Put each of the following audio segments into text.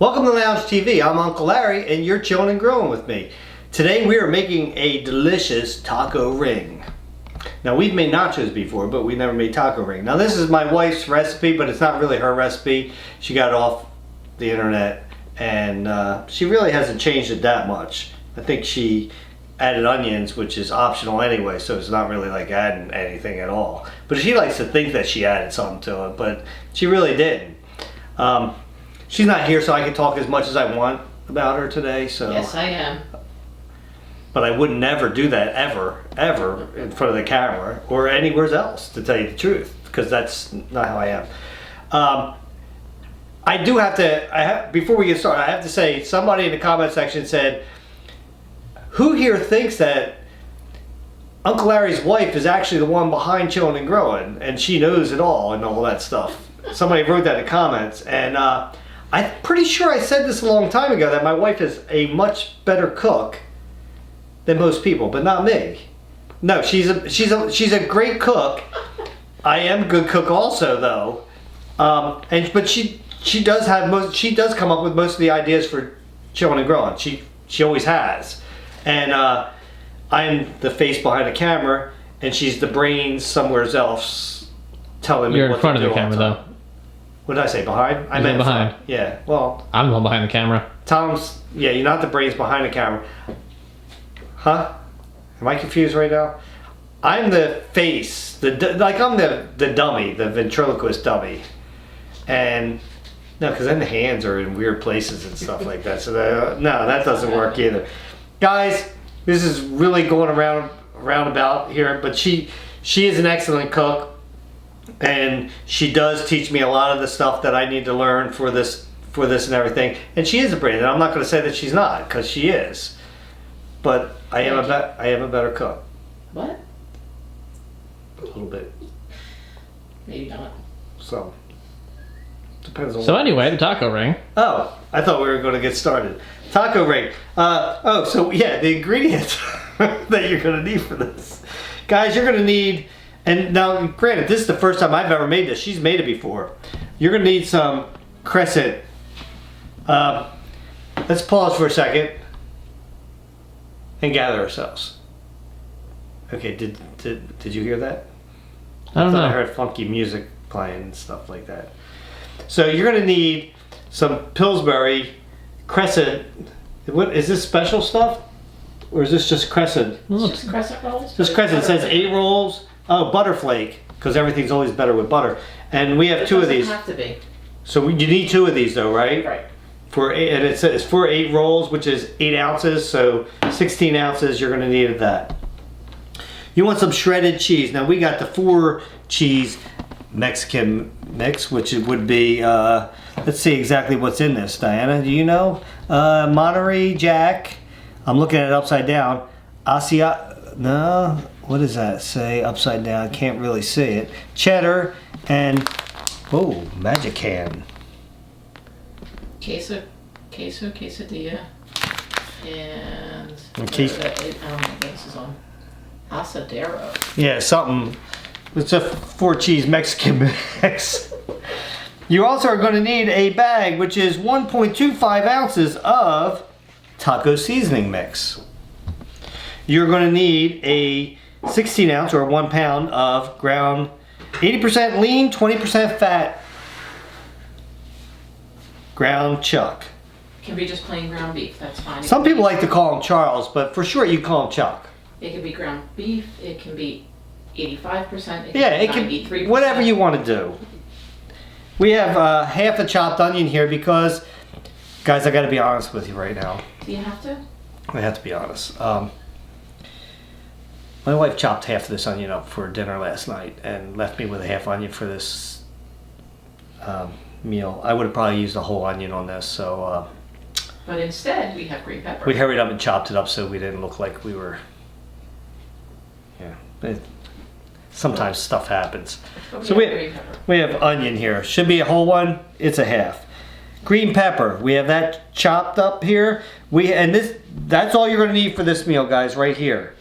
Welcome to Lounge TV. I'm Uncle Larry and you're chilling and grilling with me. Today we are making a delicious taco ring. Now we've made nachos before, but we never made taco ring. Now this is my wife's recipe, but it's not really her recipe. She got it off the internet and she really hasn't changed it that much. I think she added onions, which is optional anyway, so it's not really like adding anything at all. But she likes to think that she added something to it, but she really didn't. She's not here, so I can talk as much as I want about her today. So yes, I am. But I would never do that ever in front of the camera or anywhere else, to tell you the truth, because that's not how I am. I do have to, before we get started, I have to say, somebody in the comment section said, who here thinks that Uncle Larry's wife is actually the one behind Chillin and Grillin, and she knows it all and all that stuff? Somebody wrote that in the comments, and I'm pretty sure I said this a long time ago, that my wife is a much better cook than most people, but not me. No, she's a great cook. I am a good cook also, though. But she does come up with most of the ideas for Chillin and Grillin. She always has. And I'm the face behind the camera, and she's the brains somewhere else telling me You're what in front to of do the camera, though. What did I say? Behind? I meant behind. Yeah. Well, I'm the one behind the camera. Tom's. Yeah, you're not the brains behind the camera. Huh? Am I confused right now? I'm the face. I'm the dummy, the ventriloquist dummy. And no, because then the hands are in weird places and stuff like that. So no, that doesn't work either. Guys, this is really going roundabout here, but she is an excellent cook. And she does teach me a lot of the stuff that I need to learn for this and everything. And she is a brain, and I'm not going to say that she's not, because she is. But I am a better cook. What? A little bit. Maybe not. So depends on. So anyway, the taco ring. Oh, I thought we were going to get started. Taco ring. So yeah, the ingredients that you're going to need for this, guys. You're going to need. And now, granted, this is the first time I've ever made this. She's made it before. You're going to need some crescent. Let's pause for a second and gather ourselves. Okay, did you hear that? I don't know. I heard funky music playing and stuff like that. So you're going to need some Pillsbury crescent. What is this special stuff? Or is this just crescent? Just crescent rolls? Just crescent. It says 8 rolls. Oh, butterflake, because everything's always better with butter. And we have 2 of these. It doesn't have to be. So you need 2 of these, though, right? Right. And it says for 8 rolls, which is 8 ounces. So 16 ounces you're going to need of that. You want some shredded cheese. Now we got the 4 cheese Mexican mix, which it would be. Let's see exactly what's in this. Diana, do you know? Monterey Jack. I'm looking at it upside down. No. What does that say upside down? I can't really see it. Cheddar and Magic Can. Quesadilla, and I don't know this is on asadero. Yeah, something. It's a 4 cheese Mexican mix. You also are going to need a bag, which is 1.25 ounces of taco seasoning mix. You're going to need a 16 ounce or 1 pound of ground 80% lean, 20% fat ground chuck. Can be just plain ground beef, that's fine. Some people like to call him Charles, but for sure you call him Chuck. It can be ground beef, it can be 85%, It can be 93%. Whatever you want to do. We have half a chopped onion here because, guys, I got to be honest with you right now. Do you have to? I have to be honest. My wife chopped half of this onion up for dinner last night and left me with a half onion for this meal. I would have probably used a whole onion on this, so. But instead, we have green pepper. We hurried up and chopped it up so we didn't look like we were. Yeah. Sometimes stuff happens. So we have onion here. Should be a whole one. It's a half. Green pepper. We have that chopped up here. That's all you're going to need for this meal, guys, right here.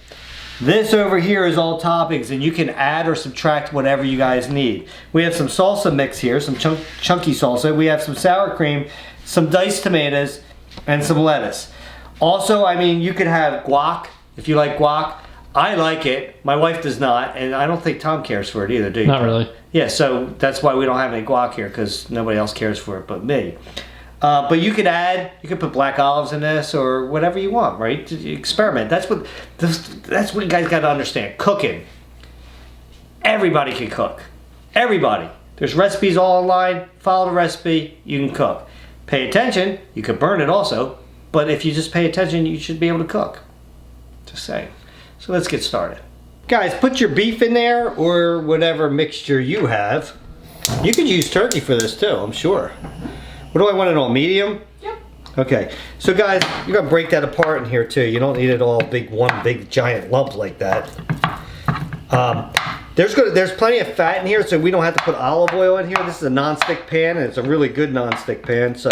This over here is all toppings, and you can add or subtract whatever you guys need. We have some salsa mix here, some chunky salsa. We have some sour cream, some diced tomatoes, and some lettuce. Also, I mean, you could have guac if you like guac. I like it. My wife does not, and I don't think Tom cares for it either, do you? Not really. Yeah, so that's why we don't have any guac here, because nobody else cares for it but me. But you could put black olives in this or whatever you want, right? Experiment. That's what you guys got to understand. Cooking. Everybody can cook. Everybody. There's recipes all online. Follow the recipe. You can cook. Pay attention. You could burn it also. But if you just pay attention, you should be able to cook. Just saying. So let's get started. Guys, put your beef in there or whatever mixture you have. You could use turkey for this too, I'm sure. What do I want it on? Medium? Yep. Okay. So guys, you're gonna break that apart in here too. You don't need it all one big giant lump like that. There's plenty of fat in here, so we don't have to put olive oil in here. This is a non-stick pan, and it's a really good non-stick pan. So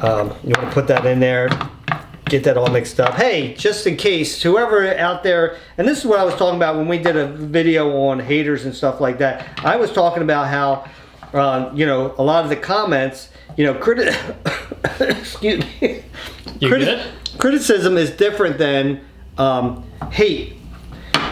you want to put that in there. Get that all mixed up. Hey, just in case, whoever out there, and this is what I was talking about when we did a video on haters and stuff like that. I was talking about how, you know, a lot of the comments, you know, excuse me. Criticism is different than hate.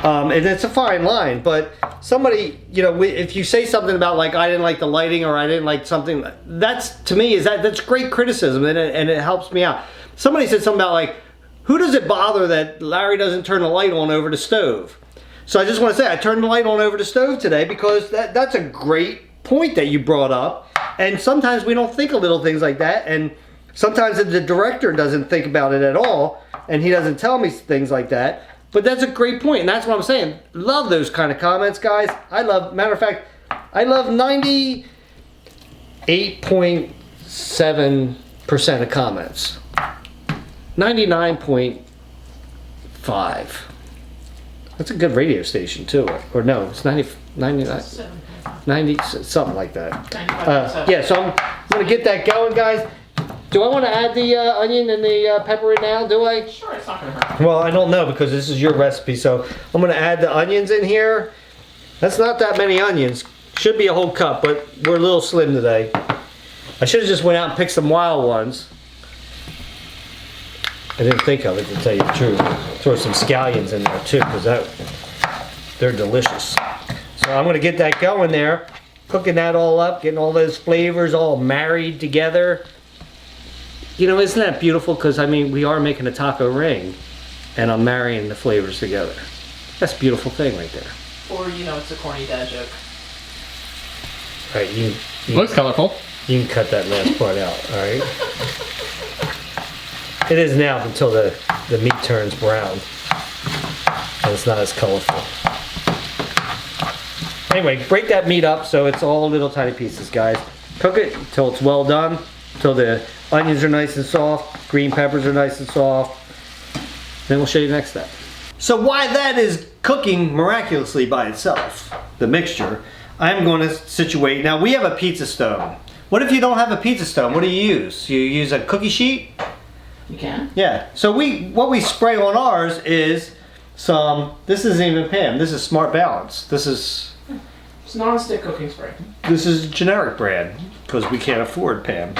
And it's a fine line, but somebody, you know, if you say something about like, I didn't like the lighting or I didn't like something, that's, to me, that's great criticism and it helps me out. Somebody said something about like, who does it bother that Larry doesn't turn the light on over the stove? So I just want to say, I turned the light on over the stove today because that's a great point that you brought up. And sometimes we don't think of little things like that. And sometimes the director doesn't think about it at all. And he doesn't tell me things like that. But that's a great point, and that's what I'm saying. Love those kind of comments, guys. Matter of fact, I love 98.7% of comments. 99.5. That's a good radio station, too. Or no, it's 99, 90, something like that. Yeah, so I'm going to get that going, guys. Do I want to add the onion and the pepper in now? Do I? Sure, it's not going to hurt. Well, I don't know because this is your recipe, so I'm going to add the onions in here. That's not that many onions. Should be a whole cup, but we're a little slim today. I should have just went out and picked some wild ones. I didn't think of it, to tell you the truth. Throw some scallions in there too, because they're delicious. So I'm going to get that going there. Cooking that all up, getting all those flavors all married together. You know, isn't that beautiful? Because, I mean, we are making a taco ring, and I'm marrying the flavors together. That's a beautiful thing right there. Or, you know, it's a corny dad joke. All right, you Looks colorful. You can cut that last part out, all right? It is now until the meat turns brown, and it's not as colorful. Anyway, break that meat up so it's all little tiny pieces, guys. Cook it until it's well done, until the onions are nice and soft, green peppers are nice and soft. Then we'll show you the next step. So while that is cooking miraculously by itself, the mixture, I'm going to situate. Now we have a pizza stone. What if you don't have a pizza stone? What do you use? You use a cookie sheet? You can? Yeah. So what we spray on ours is this isn't even Pam. This is Smart Balance. This is non-stick cooking spray. This is generic brand because we can't afford Pam.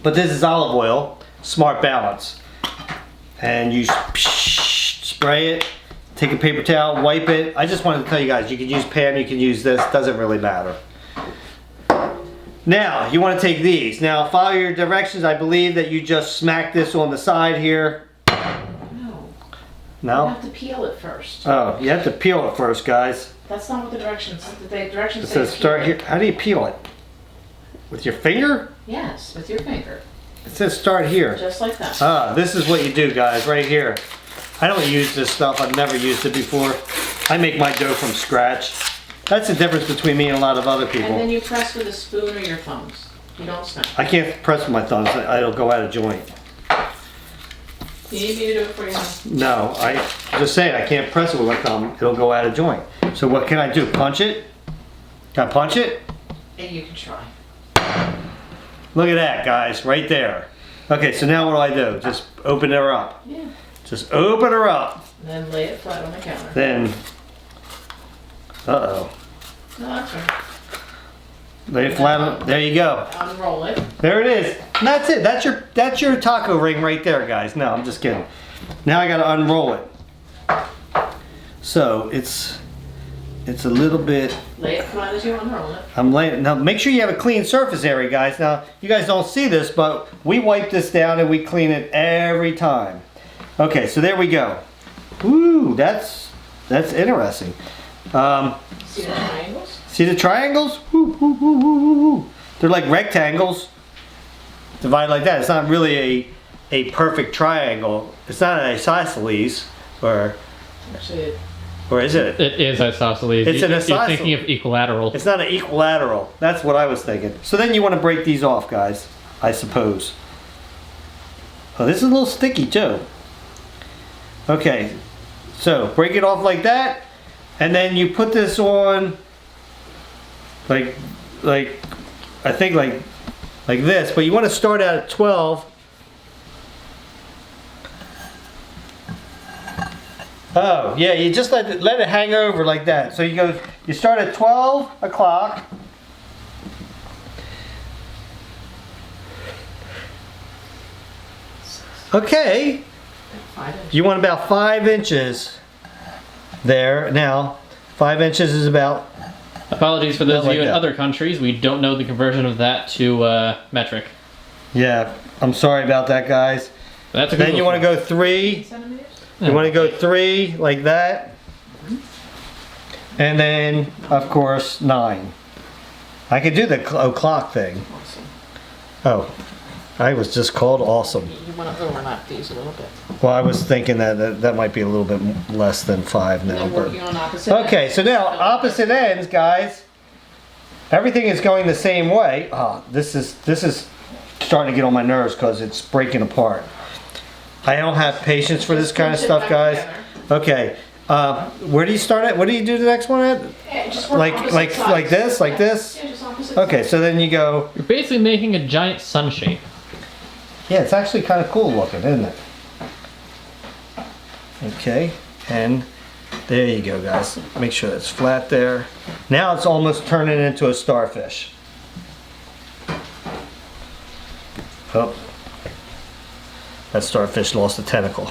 But this is olive oil, Smart Balance. And you spray it, take a paper towel, wipe it. I just wanted to tell you guys, you can use Pam, you can use this, doesn't really matter. Now, you want to take these. Now, follow your directions. I believe that you just smack this on the side here. No. No? You have to peel it first. Oh, you have to peel it first, guys. That's not what the directions say. The directions It say says start peel here. How do you peel it? With your finger? Yes, with your finger. It says start here. Just like that. Ah, this is what you do, guys, right here. I don't use this stuff. I've never used it before. I make my dough from scratch. That's the difference between me and a lot of other people. And then you press with a spoon or your thumbs. You don't smack. I can't press with my thumbs. It'll go out of joint. You need me to do it for you, huh? No, I just saying I can't press it with my thumb. It'll go out of joint. So what can I do? Punch it? Can I punch it? And you can try. Look at that, guys, right there. Okay, so now what do I do? Just open her up. Yeah. Just open her up. And then lay it flat on the counter. Then, uh-oh. No, that's right. Lay it flat on, there you go. Unroll it. There it is. And that's it. That's your taco ring right there, guys. No, I'm just kidding. Now I gotta unroll it. So it's a little bit. Lay it flat as you unroll it. I'm laying. Now make sure you have a clean surface area, guys. Now you guys don't see this, but we wipe this down and we clean it every time. Okay, so there we go. Woo, that's interesting. See the triangles? See the triangles? Woo, woo, woo, woo, woo, woo. They're like rectangles. Divided like that. It's not really a perfect triangle. It's not an isosceles, or Actually, is it? It is isosceles. It's an You're isosceles. thinking of equilateral. It's not an equilateral. That's what I was thinking. So then you want to break these off, guys, I suppose. Oh, this is a little sticky too. Okay, so break it off like that, and then you put this on like I think like this, but you want to start out at 12. Oh, yeah, you just let it hang over like that. So you start at 12 o'clock. Okay, 5 inches. you want about 5 inches there. Now, 5 inches is about, Apologies for those Not of you like in that. other countries. We don't know the conversion of that to metric. yeah, I'm sorry about that, guys. That's a good Then you want to go 3. Centimeters? You want to go 3 like that. And then, of course, 9. I could do the o'clock thing. Awesome. Oh, I was just called awesome. You want to overlap these a little bit. Well, I was thinking that might be a little bit less than 5 And now. then But. working on opposite Okay, ends. so now opposite ends, guys. Everything is going the same way. Oh, this is starting to get on my nerves because it's breaking apart. I don't have patience for this kind of Just stuff, pinch it guys. back Okay, where do you start at? What do you do the next one at? Yeah, just work Like opposite sides. like this, like this. Yeah, just opposite Okay, sides. so then you go. You're basically making a giant sun shape. Yeah, it's actually kind of cool looking, isn't it? Okay, and there you go, guys. Make sure it's flat there. Now it's almost turning into a starfish. Oh, that starfish lost a tentacle.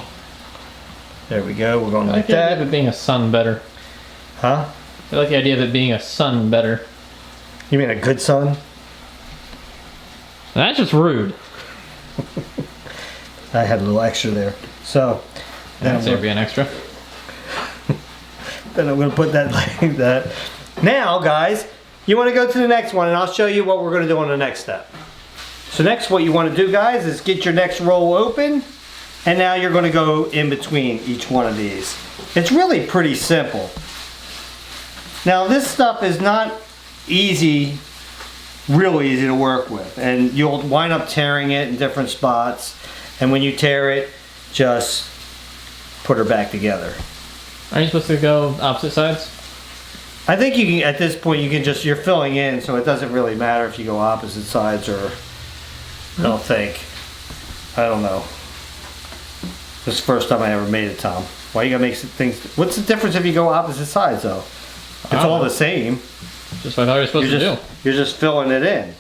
There we go. We're going I like like the idea of that. it being a sun better. Huh? I like the idea of it being a sun better. You mean a good sun? That's just rude. I had a little extra there. So then That's there being extra. Then I'm going to put that like that. Now, guys, you want to go to the next one, and I'll show you what we're going to do on the next step. So next, what you want to do, guys, is get your next roll open, and now you're going to go in between each one of these. It's really pretty simple. Now, this stuff is not easy, real easy to work with, and you'll wind up tearing it in different spots, and when you tear it, just put her back together. Aren't you supposed to go opposite sides? I think you can, at this point, you're filling in, so it doesn't really matter if you go opposite sides or, I don't think. I don't know. This is the first time I ever made it, Tom. Why you gotta make things, what's the difference if you go opposite sides, though? It's all the same. Just what I thought you were supposed to do. You're just filling it in.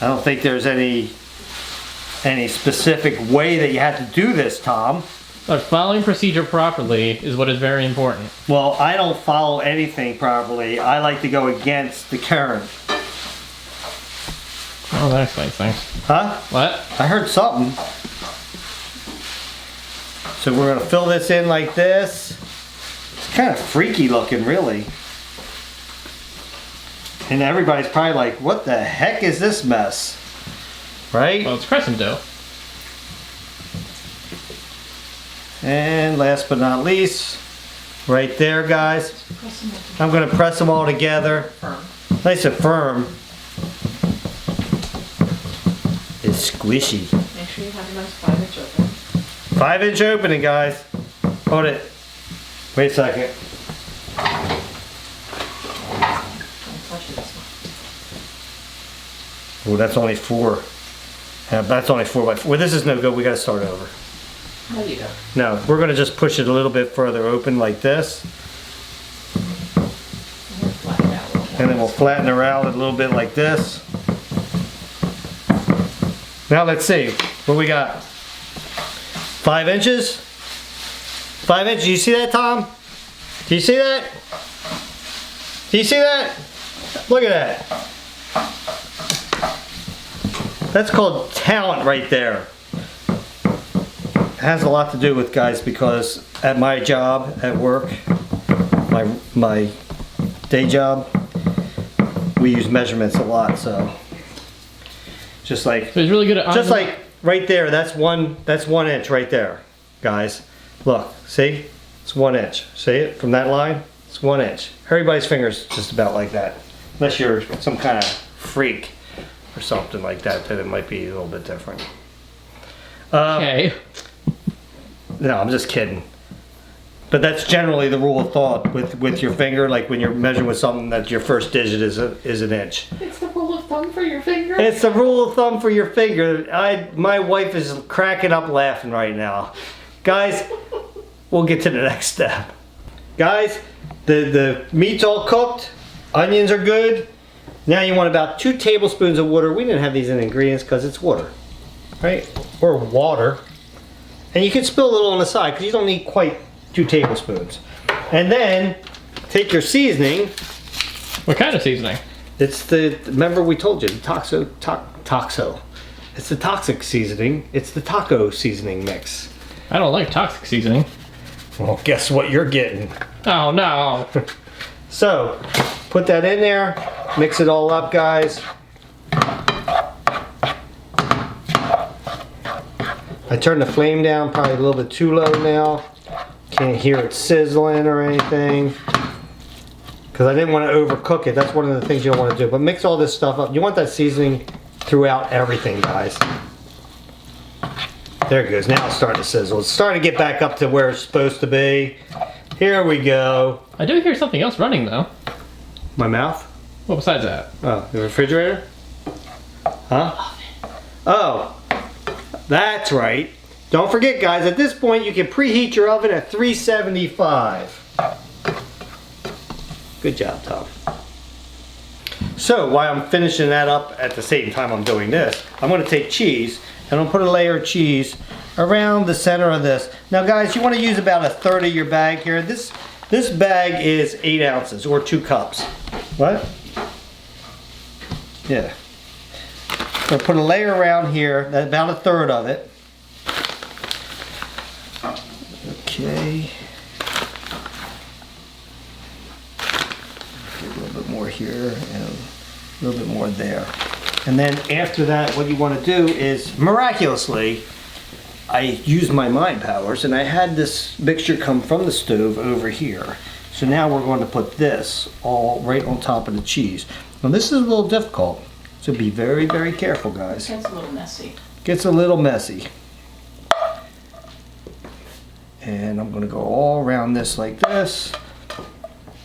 I don't think there's any specific way that you have to do this, Tom. But following procedure properly is what is very important. Well, I don't follow anything properly. I like to go against the current. Oh, that explains things. Huh? What? I heard something. So we're gonna fill this in like this. It's kind of freaky looking, really. And everybody's probably like, what the heck is this mess? Right? Well, it's crescent dough. And last but not least, right there, guys. Press them up I'm gonna press them all together. firm. Nice and firm. It's squishy. Make sure you have a nice 5-inch open. 5-inch opening, guys. Hold it. Wait a second. Don't touch this one. Oh, that's only 4. Yeah, that's only 4 by 4. Well, this is no good. We gotta start over. There you go. No, we're gonna just push it a little bit further open like this. And then flatten it out a little more. And then we'll flatten her out a little bit like this. Now let's see what we got. 5 inches. 5 inches. You see that, Tom? Do you see that? Do you see that? Look at that. That's called talent right there. It has a lot to do with, guys, because at my job at work, my day job, we use measurements a lot. So just like, So he's really good at just like right there. That's 1 inch right there, guys. Look, see? It's 1 inch. See it from that line? It's 1 inch. Everybody's finger's just about like that, unless you're some kind of freak or something like that. Then it might be a little bit different. Okay. No, I'm just kidding. But that's generally the rule of thought with your finger. Like when you're measuring with something, that your first digit is an inch. It's the rule of thumb for your finger. It's the rule of thumb for your finger. My wife is cracking up laughing right now. Guys, we'll get to the next step. Guys, the meat's all cooked. Onions are good. Now you want about 2 tablespoons of water. We didn't have these in ingredients because it's water, right? Or water. And you can spill a little on the side because you don't need quite 2 tablespoons. And then take your seasoning. What kind of seasoning? It's remember we told you, the toxo. It's the toxic seasoning. It's the taco seasoning mix. I don't like toxic seasoning. Well, guess what you're getting. Oh no. So, put that in there. Mix it all up, guys. I turned the flame down probably a little bit too low now. Can't hear it sizzling or anything. Because I didn't want to overcook it. That's one of the things you don't want to do. But mix all this stuff up. You want that seasoning throughout everything, guys. There it goes. Now it's starting to sizzle. It's starting to get back up to where it's supposed to be. Here we go. I do hear something else running though. My mouth? Well, besides that. Oh, the refrigerator? Huh? Oh, that's right. Don't forget, guys, at this point you can preheat your oven at 375. Good job, Tom. So while I'm finishing that up at the same time I'm doing this, I'm going to take cheese and I'll put a layer of cheese around the center of this. Now, guys, you want to use about 1/3 of your bag here. This bag is 8 ounces or 2 cups. What? Yeah. So put a layer around here, about 1/3 of it. Okay. A little bit more here and a little bit more there. And then after that, what you want to do is, miraculously, I used my mind powers and I had this mixture come from the stove over here. So now we're going to put this all right on top of the cheese. Now this is a little difficult, so be very, very careful, guys. It gets a little messy. Gets a little messy. And I'm going to go all around this like this,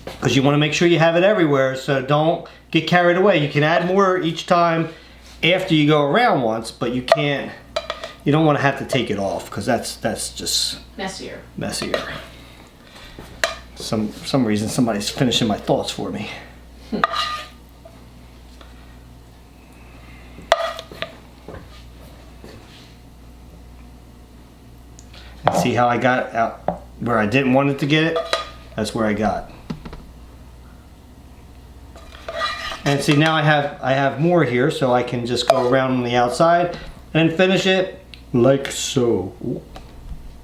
because you want to make sure you have it everywhere, so don't get carried away. You can add more each time after you go around once, but you can't, you don't want to have to take it off, because that's just Messier. messier. Some reason somebody's finishing my thoughts for me. And see how I got out where I didn't want it to get it? That's where I got. And see, now I have more here, so I can just go around on the outside and finish it like so. Ooh,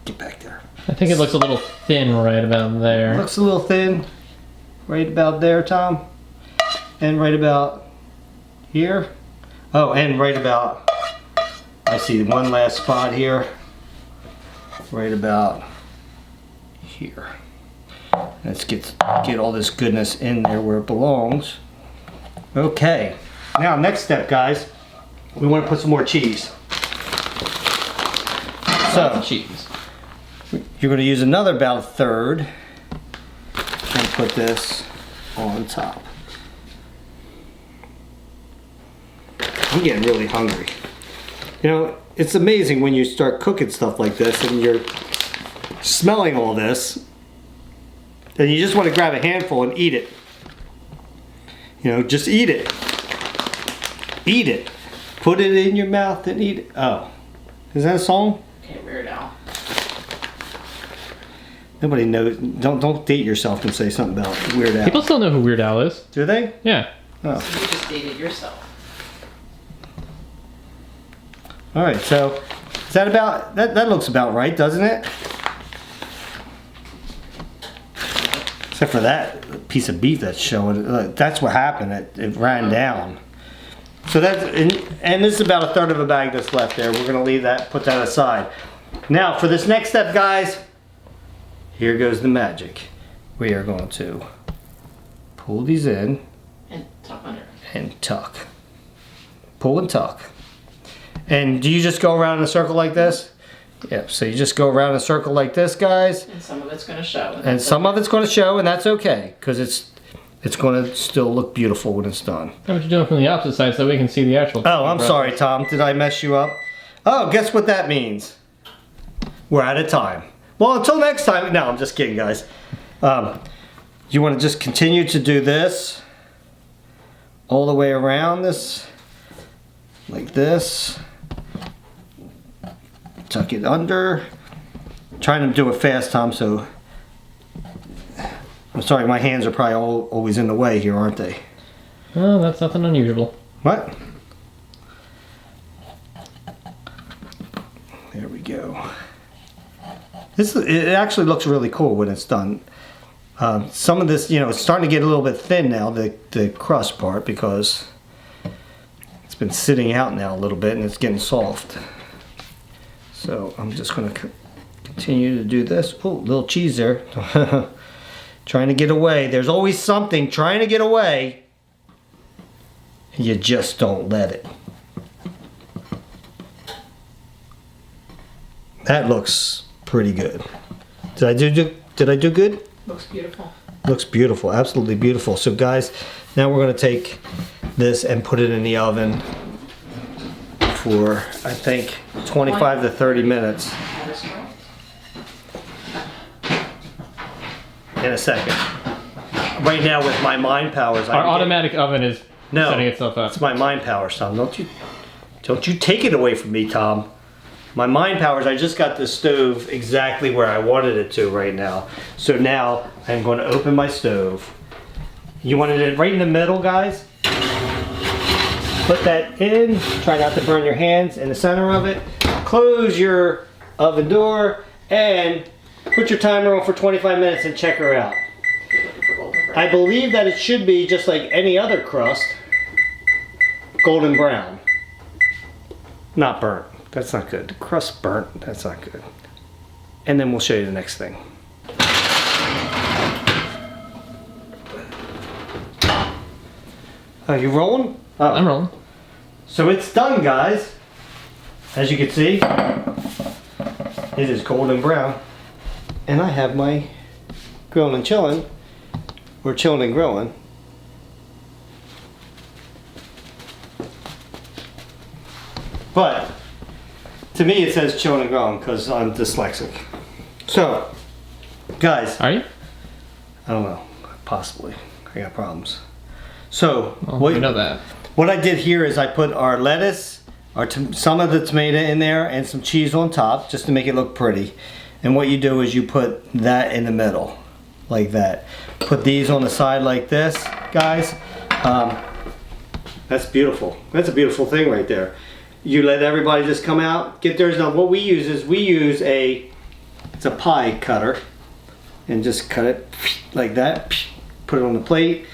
get back there. I think it looks a little thin right about there. Looks a little thin right about there, Tom. And right about here. Oh, and right about, I see one last spot here. Right about here. Let's get all this goodness in there where it belongs. Okay, now next step, guys, we want to put some more cheese. Lots of cheese. You're going to use another about 1/3 and put this on top. I'm getting really hungry. You know, it's amazing when you start cooking stuff like this and you're smelling all this and you just want to grab a handful and eat it. You know, just eat it. Eat it. Put it in your mouth and eat it. Oh, is that a song? Okay, Weird Al. Nobody knows. Don't date yourself and say something about Weird Al. People still know who Weird Al is. Do they? Yeah. Oh. So you just dated yourself. All right. So is that about that? That looks about right, doesn't it? Except for that piece of beef that's showing. That's what happened. It ran down. So that's and this is about a third of a bag that's left there. We're gonna leave that. Put that aside. Now for this next step, guys. Here goes the magic. We are going to pull these in And tuck under. and tuck. Pull and tuck. And do you just go around in a circle like this? Yeah, so you just go around in a circle like this, guys. And some of it's going to show. And some of it's going to show, and that's okay, because it's going to still look beautiful when it's done. How about you do it from the opposite side so we can see the actual... Oh, I'm sorry, Tom. Did I mess you up? Oh, guess what that means? We're out of time. Well, until next time. No, I'm just kidding, guys. You want to just continue to do this all the way around this, like this. Tuck it under. Trying to do it fast, Tom, so... I'm sorry, my hands are probably always in the way here, aren't they? Oh, that's nothing unusual. What? There we go. It actually looks really cool when it's done. Some of this, it's starting to get a little bit thin now, the crust part, because it's been sitting out now a little bit and it's getting soft. So I'm just going to continue to do this. Oh, little cheese there. Trying to get away. There's always something trying to get away. You just don't let it. That looks pretty good. Did I do good? Looks beautiful. Looks beautiful, absolutely beautiful. So guys, now we're going to take this and put it in the oven for, I think, 25 to 30 minutes. In a second. Right now with my mind powers, Our automatic oven is setting itself up. It's my mind powers, Tom. Don't you take it away from me, Tom. My mind powers, I just got the stove exactly where I wanted it to right now. So now I'm going to open my stove. You wanted it right in the middle, guys? Put that in. Try not to burn your hands in the center of it. Close your oven door and put your timer on for 25 minutes and check her out. I believe that it should be just like any other crust, golden brown. Not burnt. That's not good. The crust burnt. That's not good. And then we'll show you the next thing. Are you rolling? Oh. I'm rolling. So it's done, guys. As you can see, it is golden brown. And I have my Grillin and Chillin, or Chillin and Grillin. But to me it says Chillin and Grillin because I'm dyslexic. So, guys. Are you? I don't know. Possibly. I got problems. So, Well, we know that. What I did here is I put our lettuce, some of the tomato in there, and some cheese on top just to make it look pretty. And what you do is you put that in the middle, like that. Put these on the side like this, guys. That's beautiful. That's a beautiful thing right there. You let everybody just come out, get theirs. Now what we use is it's a pie cutter, and just cut it like that. Put it on the plate.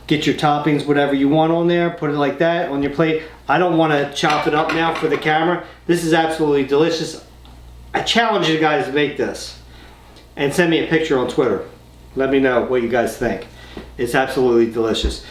Get your toppings, whatever you want on there. Put it like that on your plate. I don't want to chop it up now for the camera. This is absolutely delicious. I challenge you guys to make this and send me a picture on Twitter. Let me know what you guys think. It's absolutely delicious.